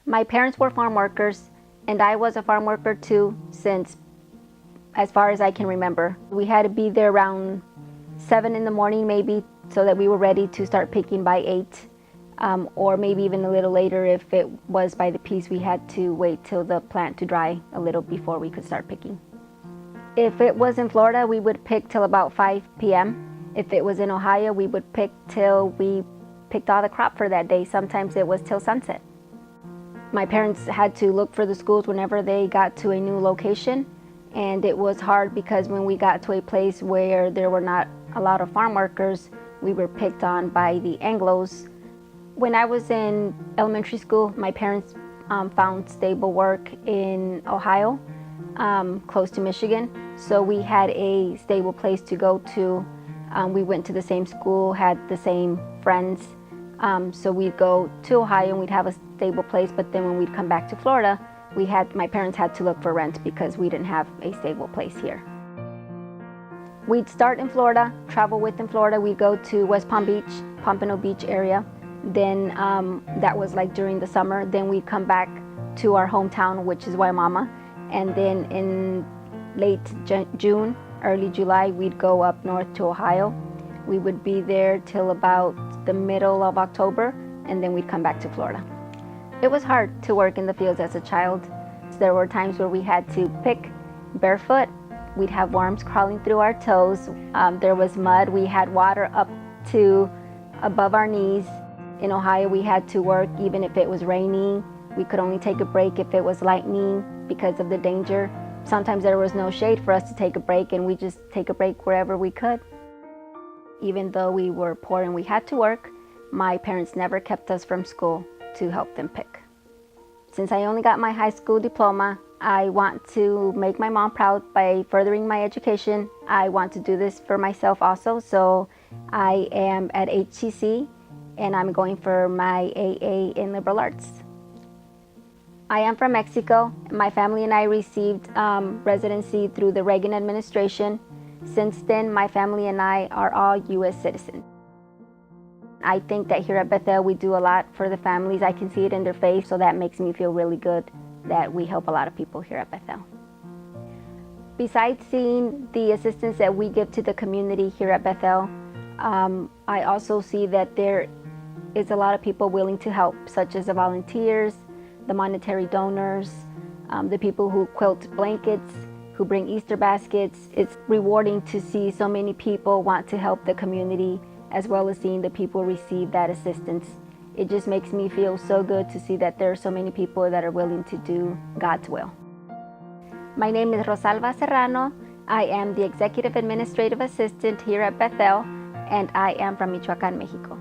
My parents were farm workers, and I was a farm worker too, since as far as I can remember. We had to be there around 7 in the morning maybe, so that we were ready to start picking by 8, or maybe even a little later. If it was by the piece, we had to wait till the plant to dry a little before we could start picking. If it was in Florida, we would pick till about 5 p.m. If it was in Ohio, we would pick till we picked all the crop for that day. Sometimes it was till sunset. My parents had to look for the schools whenever they got to a new location, and it was hard because when we got to a place where there were not a lot of farm workers, we were picked on by the Anglos. When I was in elementary school, my parents found stable work in Ohio, close to Michigan, so we had a stable place to go to. We went to the same school, had the same friends, so we'd go to Ohio and we'd have a stable place, but then when we'd come back to Florida, my parents had to look for rent because we didn't have a stable place here. We'd start in Florida, travel within Florida. We'd go to West Palm Beach, Pompano Beach area. Then that was like during the summer. Then we'd come back to our hometown, which is Waimama. And then in late June, early July, we'd go up north to Ohio. We would be there till about the middle of October, and then we'd come back to Florida. It was hard to work in the fields as a child. There were times where we had to pick barefoot. We'd have worms crawling through our toes. There was mud. We had water up to above our knees. In Ohio, we had to work even if it was raining. We could only take a break if it was lightning because of the danger. Sometimes there was no shade for us to take a break, and we just take a break wherever we could. Even though we were poor and we had to work, my parents never kept us from school to help them pick. Since I only got my high school diploma, I want to make my mom proud by furthering my education. I want to do this for myself also, so I am at HCC and I'm going for my AA in liberal arts. I am from Mexico. My family and I received residency through the Reagan administration. Since then, my family and I are all U.S. citizens. I think that here at Beth-El, we do a lot for the families. I can see it in their face, so that makes me feel really good that we help a lot of people here at Beth-El. Besides seeing the assistance that we give to the community here at Beth-El, I also see that there is a lot of people willing to help, such as the volunteers, the monetary donors, the people who quilt blankets, who bring Easter baskets. It's rewarding to see so many people want to help the community, as well as seeing the people receive that assistance. It just makes me feel so good to see that there are so many people that are willing to do God's will. My name is Rosalva Serrano. I am the Executive Administrative Assistant here at Beth-El, and I am from Michoacán, Mexico.